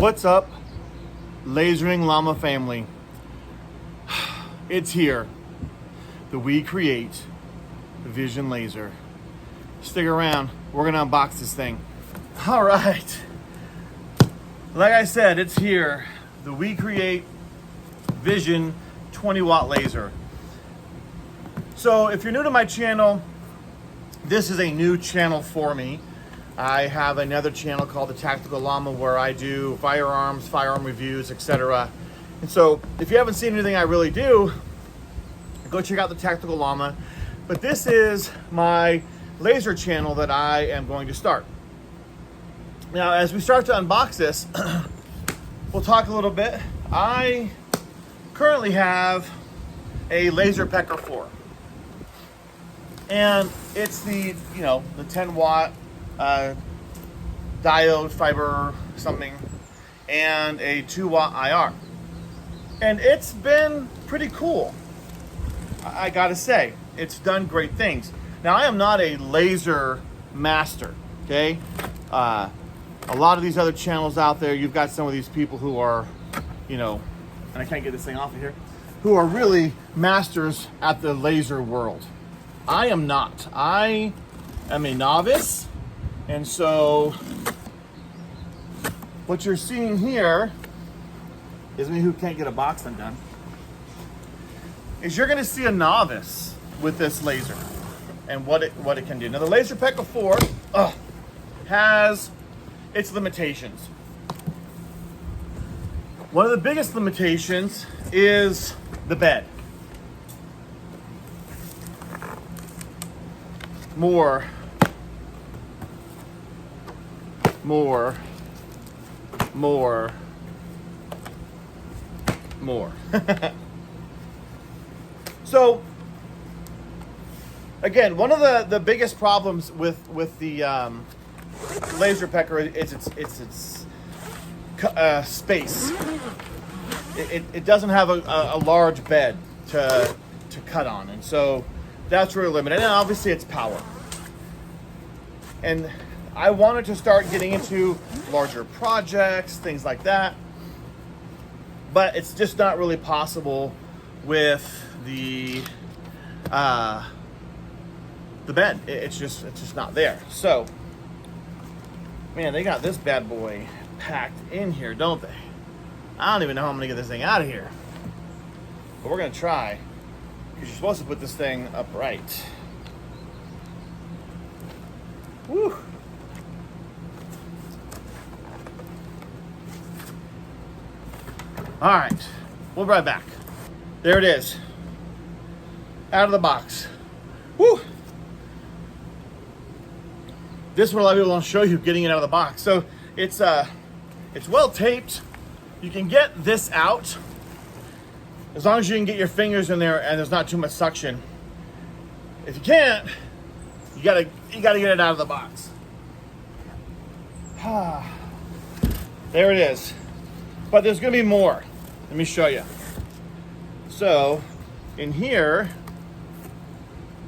What's up, lasering llama family? It's here, the WeCreat Vision Laser. Stick around, we're gonna unbox this thing. All right, like I said, it's here, the WeCreat Vision 20-watt laser. So if you're new to my channel, this is a new channel for me. I have another channel called the Tactical Llama where I do firearms, firearm reviews, etc. And so if you haven't seen anything I really do, go check out the Tactical Llama. But this is my laser channel that I am going to start. Now, as we start to unbox this, we'll talk a little bit. I currently have a Laser Pecker 4. And it's the, the 10-watt diode fiber something and a 2-watt IR. And it's been pretty cool. I gotta say, it's done great things. Now, I am not a laser master, okay? A lot of these other channels out there, you've got some of these people who are, and I can't get this thing off of here, who are really masters at the laser world. I am not. I am a novice. And so what you're seeing here is me who can't get a box undone. Is you're going to see a novice with this laser and what it can do. Now the Laser Pecker 4 has its limitations. One of the biggest limitations is the bed. More. So again, one of the biggest problems with the Laser Pecker is its space. It doesn't have a large bed to cut on, and so that's really limited. And obviously it's power. And I wanted to start getting into larger projects, things like that, but it's just not really possible with the bed. It's just not there. So, man, they got this bad boy packed in here, don't they? I don't even know how I'm gonna get this thing out of here, but we're gonna try, because you're supposed to put this thing upright. Woo. All right, we'll be right back. There it is, out of the box. Woo! This is what a lot of people don't show you, getting it out of the box. So it's well taped. You can get this out as long as you can get your fingers in there and there's not too much suction. If you can't, you gotta get it out of the box. There it is. But there's gonna be more. Let me show you. So in here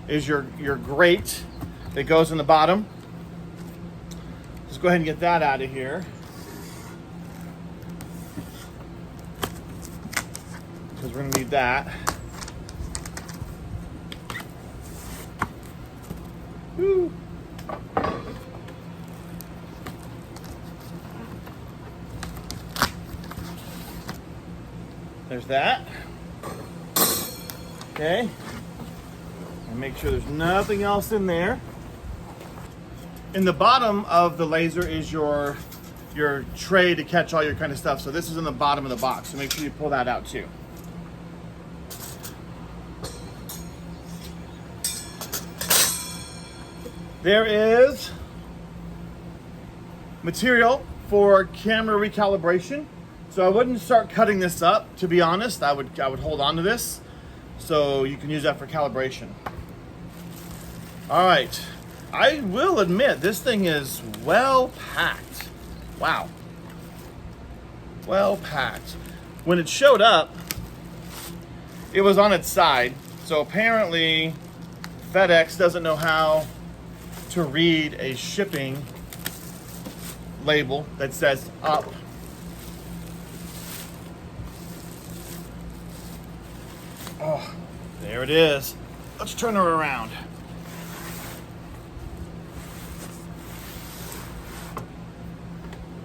is your grate that goes in the bottom. Let's go ahead and get that out of here, because we're gonna need that. Woo. There's that. Okay. And make sure there's nothing else in there. In the bottom of the laser is your tray to catch all your kind of stuff. So this is in the bottom of the box. So make sure you pull that out too. There is material for camera recalibration. So I wouldn't start cutting this up, to be honest. I would hold on to this so you can use that for calibration. All right, I will admit this thing is well packed. Wow, well packed. When it showed up, it was on its side. So apparently FedEx doesn't know how to read a shipping label that says up Oh, there it is. Let's turn her around.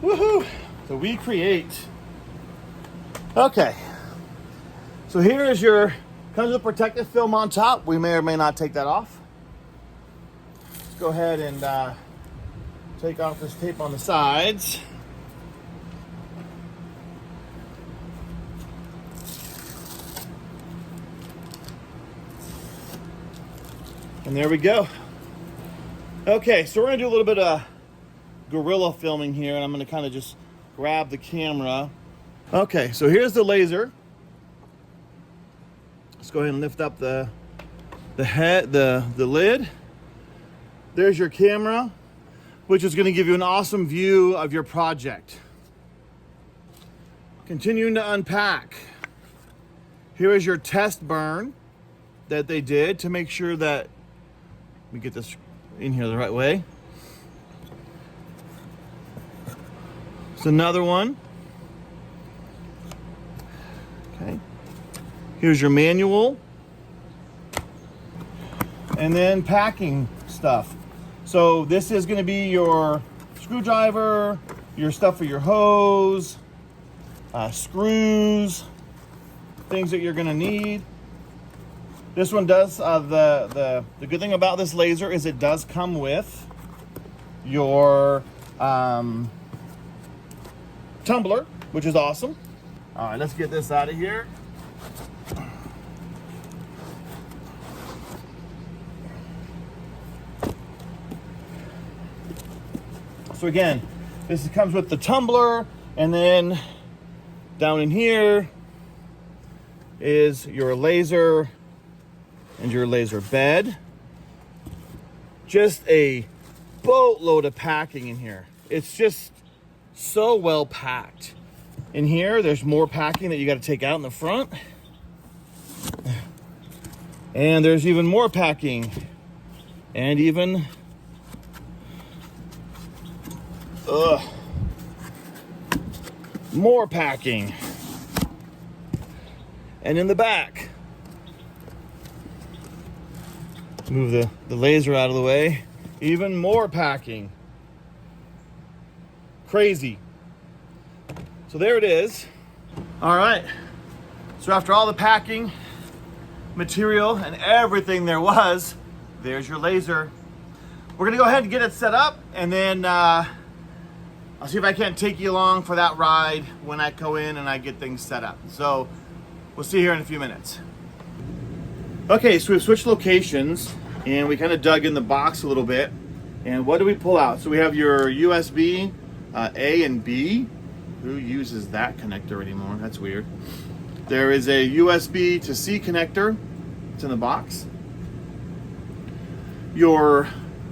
Woohoo! The WeCreat. Okay. So here is your, comes with protective film on top. We may or may not take that off. Let's go ahead and take off this tape on the sides. And there we go. Okay, so we're gonna do a little bit of guerrilla filming here, and I'm gonna kind of just grab the camera. Okay, so here's the laser. Let's go ahead and lift up the lid. There's your camera, which is gonna give you an awesome view of your project. Continuing to unpack. Here is your test burn that they did to make sure that we get this in here the right way. It's another one. Okay. Here's your manual. And then packing stuff. So this is going to be your screwdriver, your stuff for your hose, screws, things that you're going to need. This one does, the good thing about this laser is it does come with your tumbler, which is awesome. All right, let's get this out of here. So again, this comes with the tumbler, and then down in here is your laser and your laser bed. Just a boatload of packing in here. It's just so well packed. In here, there's more packing that you got to take out in the front. And there's even more packing. And even more packing. And in the back, move the laser out of the way, even more packing. Crazy. So there it is. All right, so after all the packing material and everything there was, there's your laser. We're gonna go ahead and get it set up, and then I'll see if I can't take you along for that ride when I go in and I get things set up. So we'll see you here in a few minutes. Okay, so we've switched locations and we kind of dug in the box a little bit. And what do we pull out? So we have your USB A and B. Who uses that connector anymore? That's weird. There is a USB to C connector. It's in the box. Your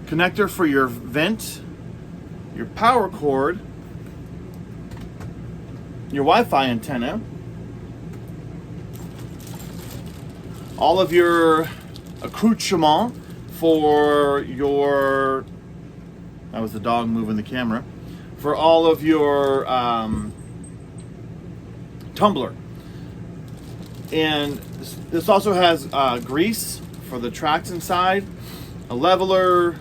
connector for your vent, your power cord, your Wi-Fi antenna, all of your accoutrement for your, that was the dog moving the camera, for all of your tumbler. And this also has grease for the tracks inside, a leveler,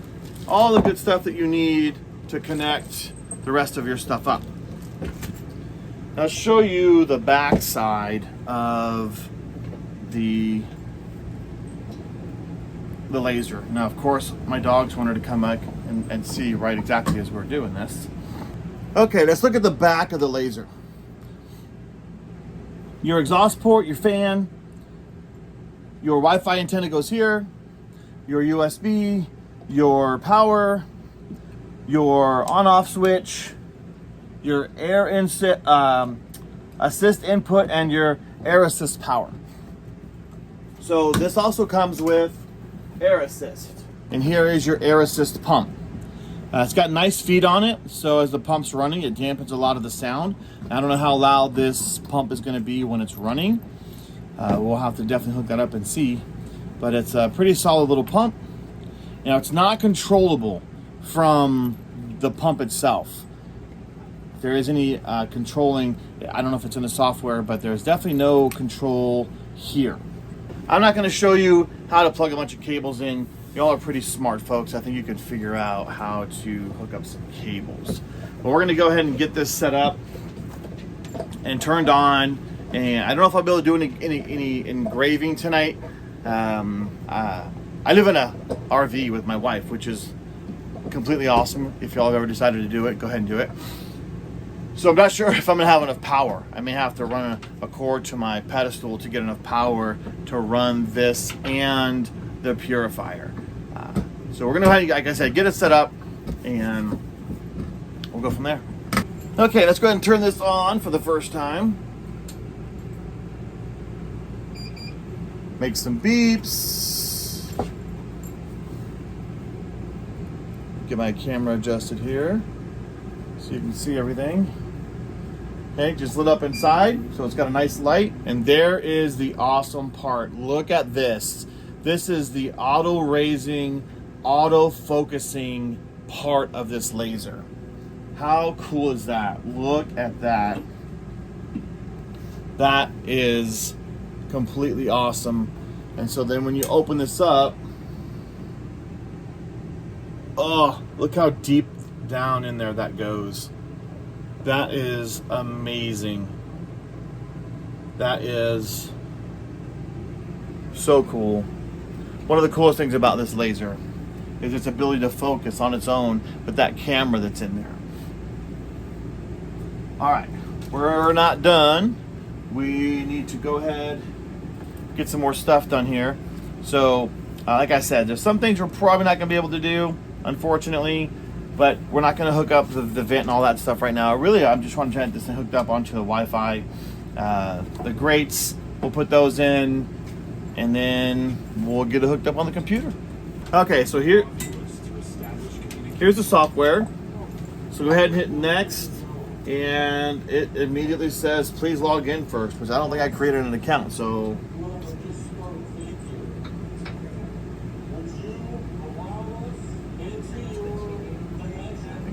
all the good stuff that you need to connect the rest of your stuff up. I'll show you the back side of the laser. Now, of course, my dogs wanted to come back and see right exactly as we're doing this. Okay, let's look at the back of the laser. Your exhaust port, your fan, your Wi-Fi antenna goes here, your USB, your power, your on-off switch, your air assist input, and your air assist power. So this also comes with air assist. And here is your air assist pump. It's got nice feet on it, so as the pump's running, it dampens a lot of the sound. I don't know how loud this pump is going to be when it's running. We'll have to definitely hook that up and see. But it's a pretty solid little pump. Now, it's not controllable from the pump itself. If there is any controlling, I don't know if it's in the software, but there's definitely no control here. I'm not going to show you how to plug a bunch of cables in. Y'all are pretty smart folks. I think you could figure out how to hook up some cables. But we're going to go ahead and get this set up and turned on. And I don't know if I'll be able to do any engraving tonight. I live in a RV with my wife, which is completely awesome. If y'all have ever decided to do it, go ahead and do it. So I'm not sure if I'm gonna have enough power. I may have to run a cord to my pedestal to get enough power to run this and the purifier. So we're gonna, like I said, get it set up and we'll go from there. Okay, let's go ahead and turn this on for the first time. Make some beeps. Get my camera adjusted here so you can see everything. Okay, just lit up inside, so it's got a nice light. And there is the awesome part. Look at this. This is the auto-raising, auto-focusing part of this laser. How cool is that? Look at that. That is completely awesome. And so then when you open this up, oh, look how deep down in there that goes. That is amazing. That is so cool. One of the coolest things about this laser is its ability to focus on its own with that camera that's in there. All right, we're not done. We need to go ahead, get some more stuff done here. So, like I said, there's some things we're probably not gonna be able to do, unfortunately. But we're not going to hook up the vent and all that stuff right now. Really, I'm just trying to get this thing hooked up onto the Wi-Fi. The grates, we'll put those in, and then we'll get it hooked up on the computer. Okay, so here's the software. So go ahead and hit next, and it immediately says, please log in first, because I don't think I created an account. So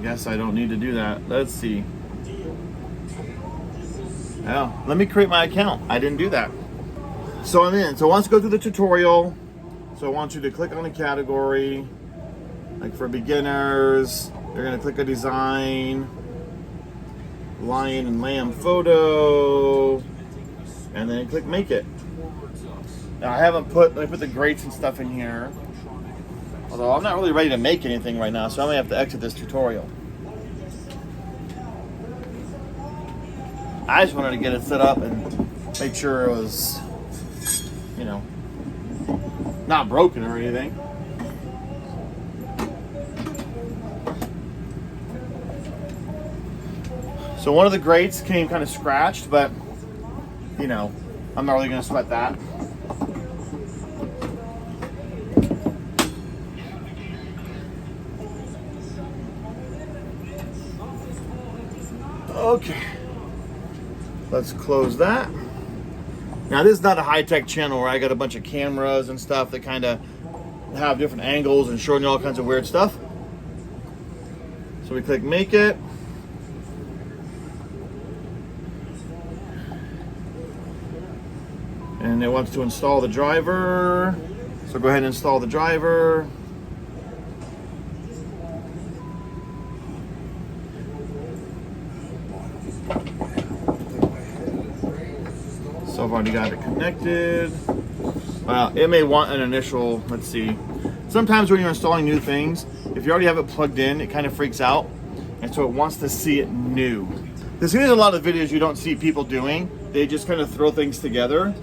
guess I don't need to do that. Let's see. Oh, let me create my account. I didn't do that. So I'm in. So once you go through the tutorial, so I want you to click on a category. Like for beginners, you're gonna click a design, lion and lamb photo, and then click make it. Now I haven't put, let me put the grates and stuff in here. Although I'm not really ready to make anything right now, so I may have to exit this tutorial. I just wanted to get it set up and make sure it was, you know, not broken or anything. So one of the grates came kind of scratched, but, you know, I'm not really going to sweat that. Okay, let's close that. Now this is not a high-tech channel where I got a bunch of cameras and stuff that kind of have different angles and showing you all kinds of weird stuff. So we click make it. And it wants to install the driver. So go ahead and install the driver. So I've already got it connected. Well, it may want an initial, let's see. Sometimes when you're installing new things, if you already have it plugged in, it kind of freaks out. And so it wants to see it new. There's a lot of videos you don't see people doing. They just kind of throw things together.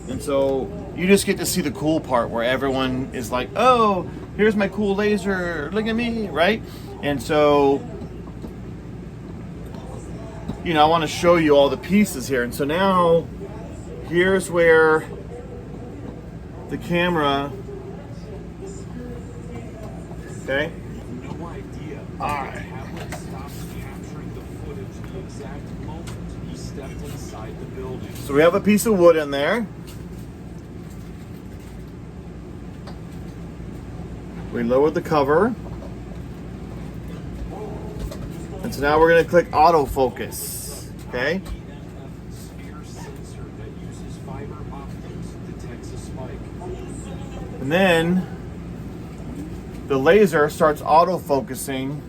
And so you just get to see the cool part where everyone is like, oh, here's my cool laser, look at me, right? And so, you know, I want to show you all the pieces here. And so now, here's where the camera, okay? No idea. All right. Capturing the footage the exact moment he stepped inside the building. So we have a piece of wood in there. We lowered the cover. And so now we're going to click autofocus. Okay? Sphere sensor that uses fiber optics to detect detects a spike. And then the laser starts auto-focusing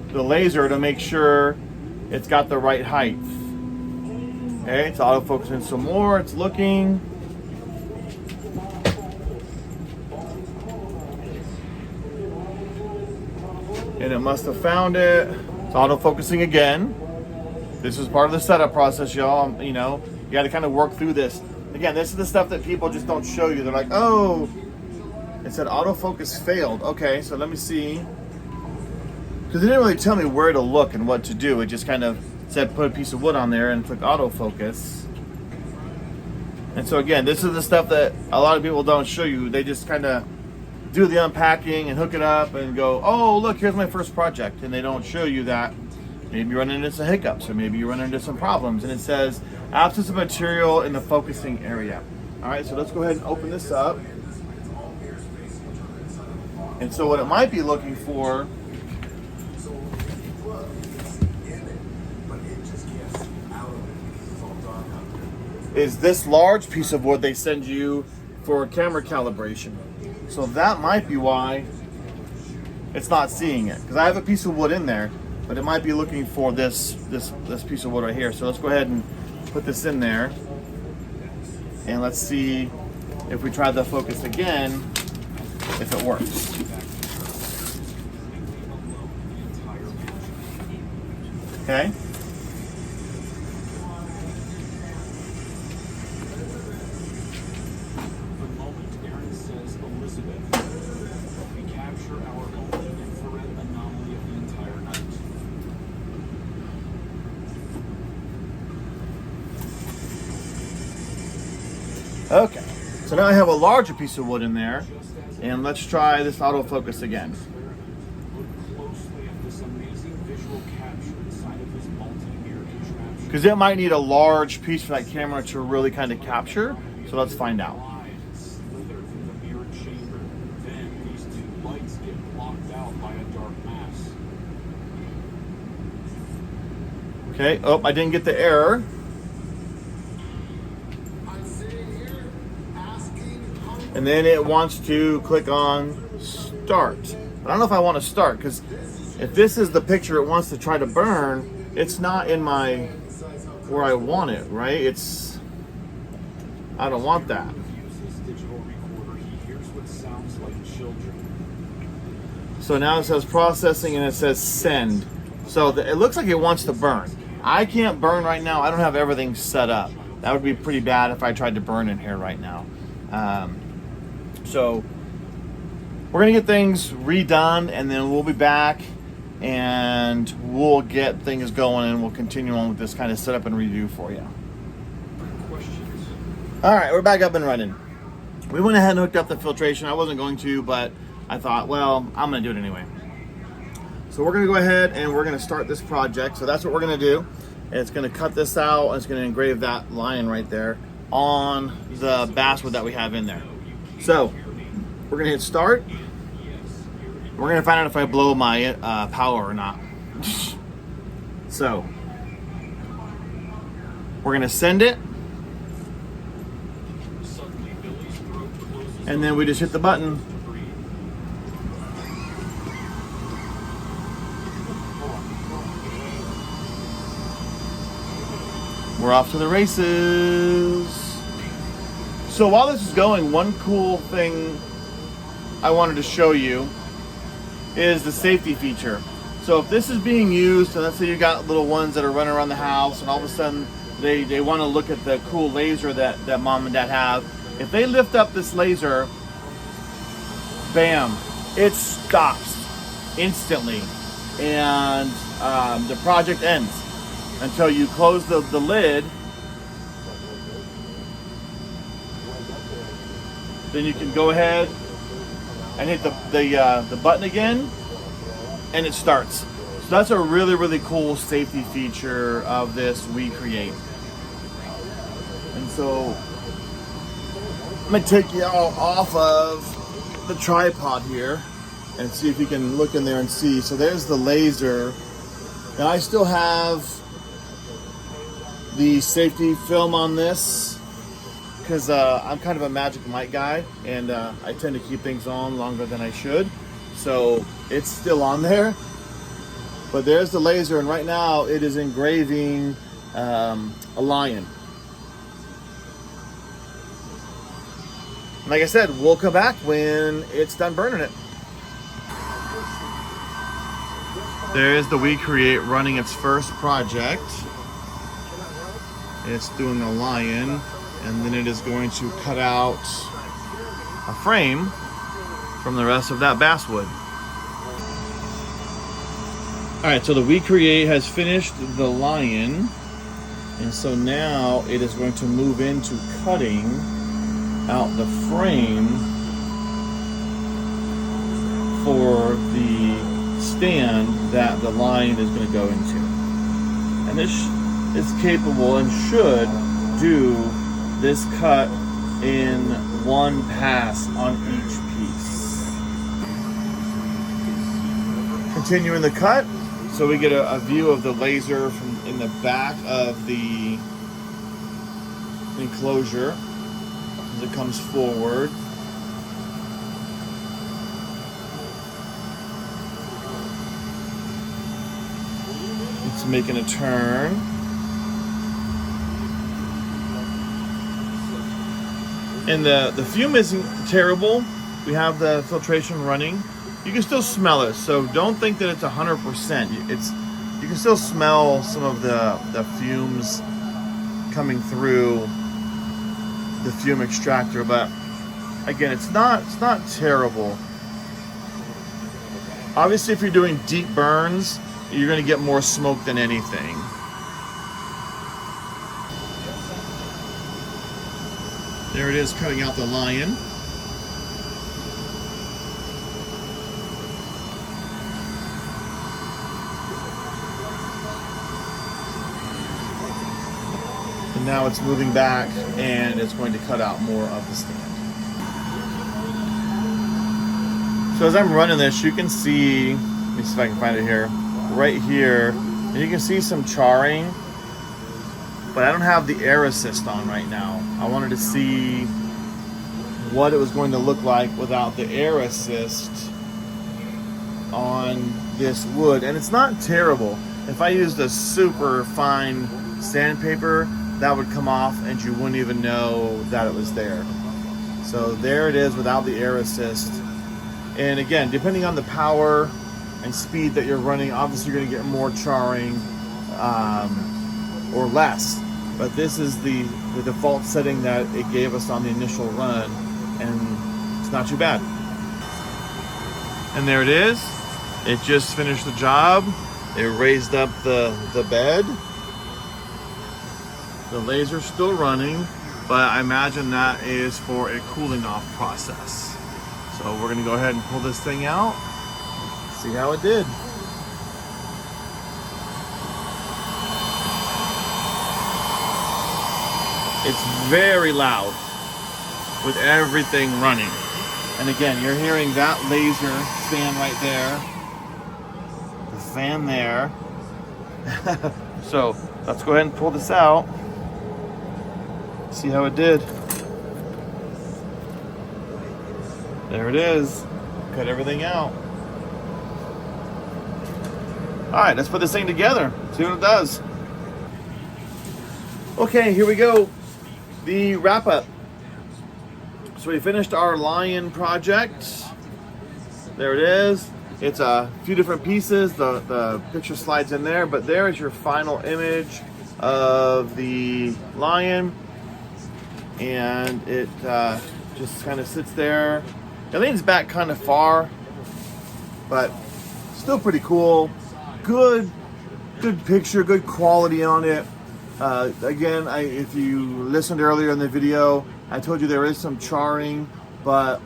the laser to make sure it's got the right height. Okay, it's auto-focusing some more, it's looking. And it must have found it. It's auto-focusing again. This is part of the setup process, y'all. You know, you got to kind of work through this. Again, this is the stuff that people just don't show you. They're like, oh, it said autofocus failed. Okay, so let me see. Because they didn't really tell me where to look and what to do. It just kind of said put a piece of wood on there and click autofocus. And so again, this is the stuff that a lot of people don't show you. They just kind of do the unpacking and hook it up and go, oh, look, here's my first project. And they don't show you that maybe you run into some hiccups or maybe you run into some problems. And it says absence of material in the focusing area. All right, so let's go ahead and open this up. And so what it might be looking for is this large piece of wood they send you for camera calibration. So that might be why it's not seeing it. Because I have a piece of wood in there, but it might be looking for this piece of wood right here. So let's go ahead and put this in there. And let's see if we try the focus again, if it works. Okay. Okay, so now I have a larger piece of wood in there, and let's try this autofocus again. Because it might need a large piece for that camera to really kind of capture, so let's find out. Okay, oh, I didn't get the error. And then it wants to click on start. But I don't know if I want to start, because if this is the picture it wants to try to burn, it's not in my where I want it, right? I don't want that. So now it says processing and it says send. So it looks like it wants to burn. I can't burn right now. I don't have everything set up. That would be pretty bad if I tried to burn in here right now. So we're gonna get things redone, and then we'll be back and we'll get things going, and we'll continue on with this kind of setup and review for you. Questions? All right, we're back up and running. We went ahead and hooked up the filtration. I wasn't going to, but I thought, well, I'm gonna do it anyway. So we're gonna go ahead and we're gonna start this project. So that's what we're gonna do. It's gonna cut this out, and it's gonna engrave that lion right there on the basswood that we have in there. So we're gonna hit start. We're gonna find out if I blow my power or not. So we're gonna send it, and then we just hit the button. We're off to the races. So while this is going, one cool thing I wanted to show you is the safety feature. So if this is being used, and let's say you got little ones that are running around the house, and all of a sudden they want to look at the cool laser that mom and dad have. If they lift up this laser, bam, it stops instantly, and the project ends until you close the lid. Then you can go ahead and hit the button again, and it starts. So that's a really, really cool safety feature of this WeCreat. And so I'm gonna take you all off of the tripod here and see if you can look in there and see. So there's the laser. Now I still have the safety film on this. because I'm kind of a magic light guy, and I tend to keep things on longer than I should. So it's still on there. But there's the laser, and right now it is engraving a lion. Like I said, we'll come back when it's done burning it. There's the WeCreat running its first project. It's doing a lion, and then it is going to cut out a frame from the rest of that basswood. Alright, so the WeCreat has finished the lion, and so now it is going to move into cutting out the frame for the stand that the lion is going to go into. And this is capable and should do this cut in one pass on each piece. Continuing the cut, so we get a view of the laser from in the back of the enclosure as it comes forward. It's making a turn. And the fume isn't terrible. We have the filtration running. You can still smell it, so don't think that it's 100%. You can still smell some of the fumes coming through the fume extractor, but again, it's not terrible. Obviously, if you're doing deep burns, you're going to get more smoke than anything. There it is, cutting out the lion. And now it's moving back, and it's going to cut out more of the stand. So as I'm running this, you can see, let me see if I can find it here, right here, and you can see some charring, but I don't have the air assist on right now. I wanted to see what it was going to look like without the air assist on this wood, and it's not terrible. If I used a super fine sandpaper, that would come off and you wouldn't even know that it was there. So there it is without the air assist. And again, depending on the power and speed that you're running, obviously you're going to get more charring or less. But this is the default setting that it gave us on the initial run, and it's not too bad. And there it is. It just finished the job. It raised up the bed. The laser's still running, but I imagine that is for a cooling off process. So we're gonna go ahead and pull this thing out, see how it did. It's very loud with everything running. And again, you're hearing that laser fan right there, the fan there. So let's go ahead and pull this out. See how it did. There it is. Cut everything out. All right, let's put this thing together. See what it does. Okay, here we go. The wrap up. So we finished our lion project. There it is. It's a few different pieces. The picture slides in there, but there is your final image of the lion. And it just kind of sits there. It leans back kind of far, but still pretty cool. Good picture, good quality on it. Again, if you listened earlier in the video, I told you there is some charring, but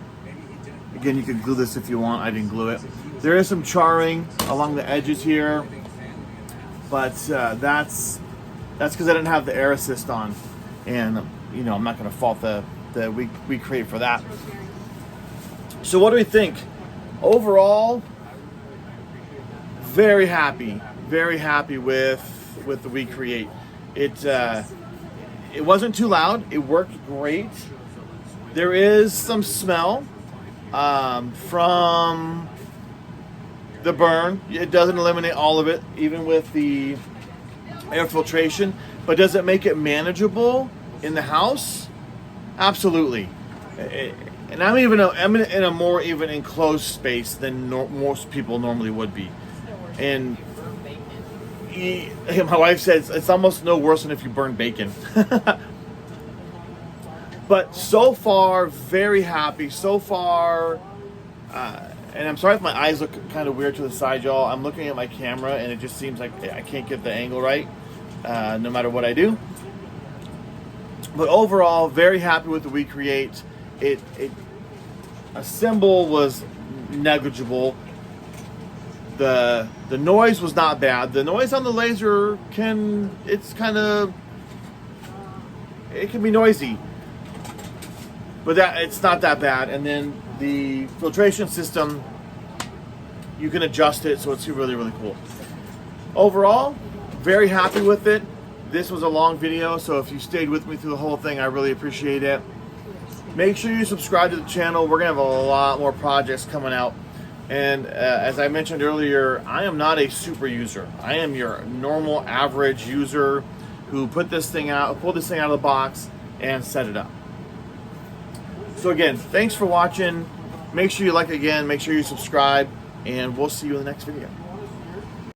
again, you can glue this if you want. I didn't glue it. There is some charring along the edges here, but that's because I didn't have the air assist on, and you know I'm not going to fault the WeCreat for that. So what do we think? Overall, very happy with the WeCreat. it wasn't too loud. It worked great. There is some smell from the burn. It doesn't eliminate all of it, even with the air filtration. But does it make it manageable in the house? Absolutely. And I'm in a more even enclosed space than most people normally would be. And my wife says it's almost no worse than if you burn bacon. But so far, very happy. So far, and I'm sorry if my eyes look kind of weird to the side, y'all. I'm looking at my camera, and it just seems like I can't get the angle right, no matter what I do. But overall, very happy with the WeCreat. A cymbal was negligible. The noise was not bad. The noise on the laser it can be noisy, but it's not that bad. And then the filtration system, you can adjust it, so it's really, really cool. Overall, very happy with it. This was a long video, so if you stayed with me through the whole thing, I really appreciate it. Make sure you subscribe to the channel. We're gonna have a lot more projects coming out. And as I mentioned earlier, I am not a super user. I am your normal average user who pulled this thing out of the box and set it up. So again, thanks for watching. Make sure you like again, make sure you subscribe, and we'll see you in the next video.